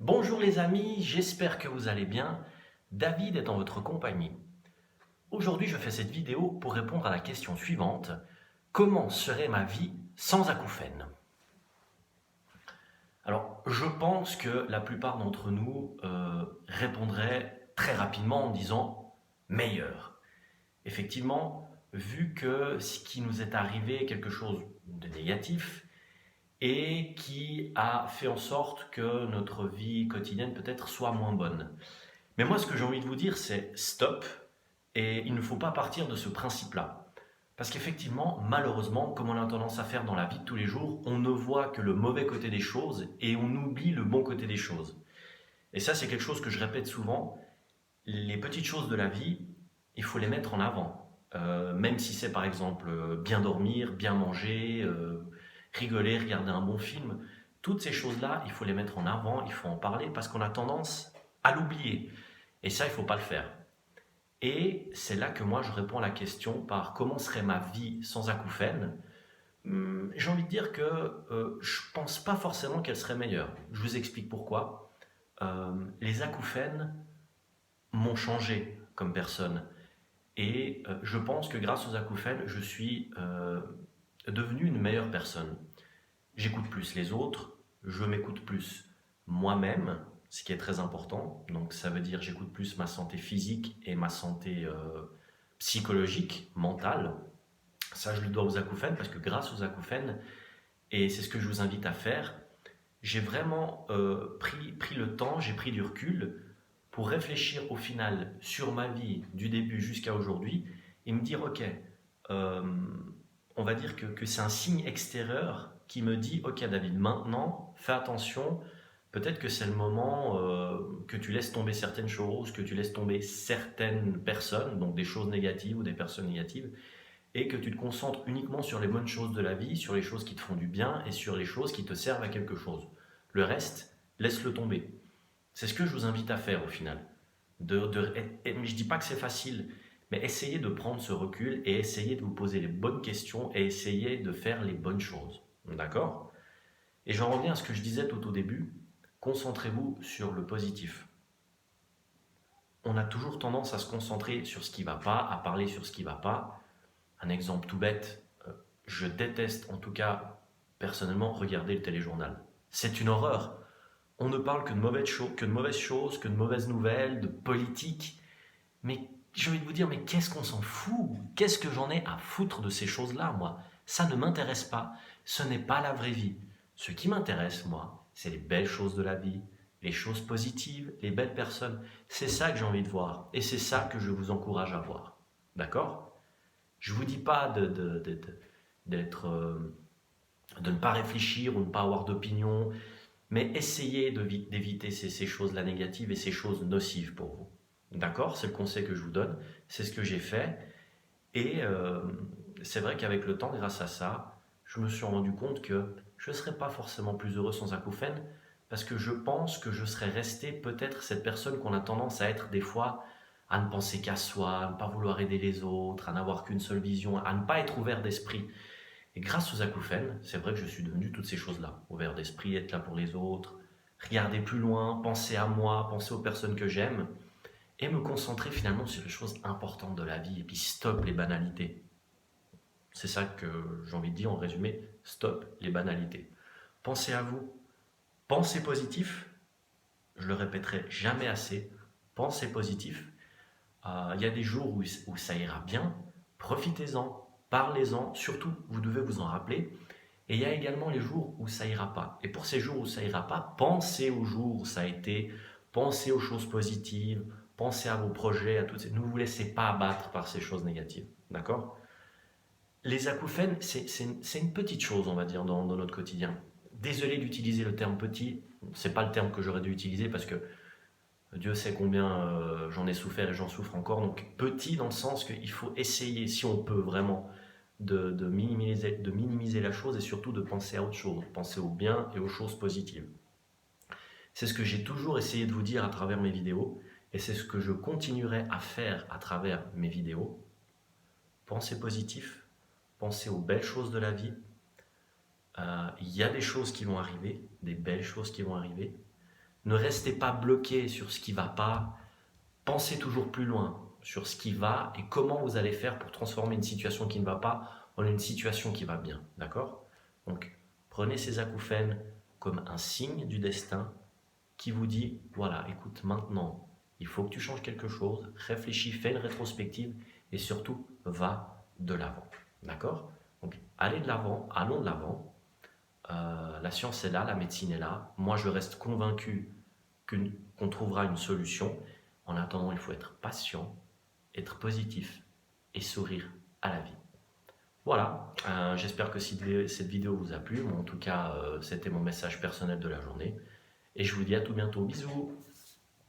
Bonjour les amis, j'espère que vous allez bien. David est en votre compagnie. Aujourd'hui, je fais cette vidéo pour répondre à la question suivante. Comment serait ma vie sans acouphènes? Alors, je pense que la plupart d'entre nous répondraient très rapidement en disant meilleur. Effectivement, vu que ce qui nous est arrivé est quelque chose de négatif, et qui a fait en sorte que notre vie quotidienne peut-être soit moins bonne. Mais moi, ce que j'ai envie de vous dire, c'est stop, et il ne faut pas partir de ce principe-là. Parce qu'effectivement, malheureusement, comme on a tendance à faire dans la vie de tous les jours, on ne voit que le mauvais côté des choses et on oublie le bon côté des choses. Et ça, c'est quelque chose que je répète souvent. Les petites choses de la vie, il faut les mettre en avant. Même si c'est par exemple bien dormir, bien manger, rigoler, regarder un bon film. Toutes ces choses-là, il faut les mettre en avant, il faut en parler parce qu'on a tendance à l'oublier. Et ça, il ne faut pas le faire. Et c'est là que moi, je réponds à la question par comment serait ma vie sans acouphènes. J'ai envie de dire que je ne pense pas forcément qu'elle serait meilleure. Je vous explique pourquoi. Les acouphènes m'ont changé comme personne. Et je pense que grâce aux acouphènes, je suis devenu une meilleure personne. J'écoute plus les autres, je m'écoute plus moi-même, ce qui est très important. Donc ça veut dire j'écoute plus ma santé physique et ma santé psychologique, mentale. Ça, je le dois aux acouphènes parce que grâce aux acouphènes, et c'est ce que je vous invite à faire, j'ai vraiment pris le temps, j'ai pris du recul pour réfléchir au final sur ma vie du début jusqu'à aujourd'hui et me dire, ok, euh, on va dire que c'est un signe extérieur qui me dit, ok David, maintenant, fais attention, peut-être que c'est le moment que tu laisses tomber certaines choses, que tu laisses tomber certaines personnes, donc des choses négatives ou des personnes négatives, et que tu te concentres uniquement sur les bonnes choses de la vie, sur les choses qui te font du bien et sur les choses qui te servent à quelque chose. Le reste, laisse-le tomber. C'est ce que je vous invite à faire au final. Mais je ne dis pas que c'est facile, mais essayez de prendre ce recul et essayez de vous poser les bonnes questions et essayez de faire les bonnes choses. D'accord? Et j'en reviens à ce que je disais tout au début. Concentrez-vous sur le positif. On a toujours tendance à se concentrer sur ce qui ne va pas, à parler sur ce qui ne va pas. Un exemple tout bête, je déteste en tout cas personnellement regarder le téléjournal. C'est une horreur. On ne parle que de mauvaises choses, que de mauvaises nouvelles, de politique. Mais j'ai envie de vous dire, mais qu'est-ce qu'on s'en fout? Qu'est-ce que j'en ai à foutre de ces choses-là, moi? Ça ne m'intéresse pas. Ce n'est pas la vraie vie. Ce qui m'intéresse, moi, c'est les belles choses de la vie, les choses positives, les belles personnes. C'est ça que j'ai envie de voir. Et c'est ça que je vous encourage à voir. D'accord? Je ne vous dis pas d'être, de ne pas réfléchir ou de ne pas avoir d'opinion, mais essayez d'éviter ces choses-là négatives et ces choses nocives pour vous. D'accord? C'est le conseil que je vous donne. C'est ce que j'ai fait. Et c'est vrai qu'avec le temps, grâce à ça, je me suis rendu compte que je ne serais pas forcément plus heureux sans acouphènes parce que je pense que je serais resté peut-être cette personne qu'on a tendance à être des fois, à ne penser qu'à soi, à ne pas vouloir aider les autres, à n'avoir qu'une seule vision, à ne pas être ouvert d'esprit. Et grâce aux acouphènes, c'est vrai que je suis devenu toutes ces choses-là. Ouvert d'esprit, être là pour les autres, regarder plus loin, penser à moi, penser aux personnes que j'aime, et me concentrer finalement sur les choses importantes de la vie. Et puis stop les banalités. C'est ça que j'ai envie de dire en résumé, stop les banalités. Pensez à vous, pensez positif, je le répéterai jamais assez, pensez positif. Il y a des jours où ça ira bien, profitez-en, parlez-en, surtout vous devez vous en rappeler. Et il y a également les jours où ça ira pas. Et pour ces jours où ça ira pas, pensez aux jours où ça a été, pensez aux choses positives, pensez à vos projets, à toutes ces... Ne vous laissez pas abattre par ces choses négatives. D'accord? Les acouphènes, c'est une petite chose, on va dire, dans notre quotidien. Désolé d'utiliser le terme petit, c'est pas le terme que j'aurais dû utiliser parce que Dieu sait combien j'en ai souffert et j'en souffre encore. Donc petit dans le sens qu'il faut essayer, si on peut vraiment, de minimiser la chose et surtout de penser à autre chose, penser au bien et aux choses positives. C'est ce que j'ai toujours essayé de vous dire à travers mes vidéos et c'est ce que je continuerai à faire à travers mes vidéos. Pensez positif, pensez aux belles choses de la vie. Il y a des choses qui vont arriver, des belles choses qui vont arriver. Ne restez pas bloqué sur ce qui ne va pas. Pensez toujours plus loin sur ce qui va et comment vous allez faire pour transformer une situation qui ne va pas en une situation qui va bien. D'accord? Donc, prenez ces acouphènes comme un signe du destin qui vous dit, voilà, écoute, maintenant, il faut que tu changes quelque chose, réfléchis, fais une rétrospective et surtout, va de l'avant. D'accord? Donc, allez de l'avant, allons de l'avant. La science est là, la médecine est là. Moi, je reste convaincu qu'on trouvera une solution. En attendant, il faut être patient, être positif et sourire à la vie. Voilà, j'espère que cette vidéo vous a plu. Moi, en tout cas, c'était mon message personnel de la journée. Et je vous dis à tout bientôt. Bisous!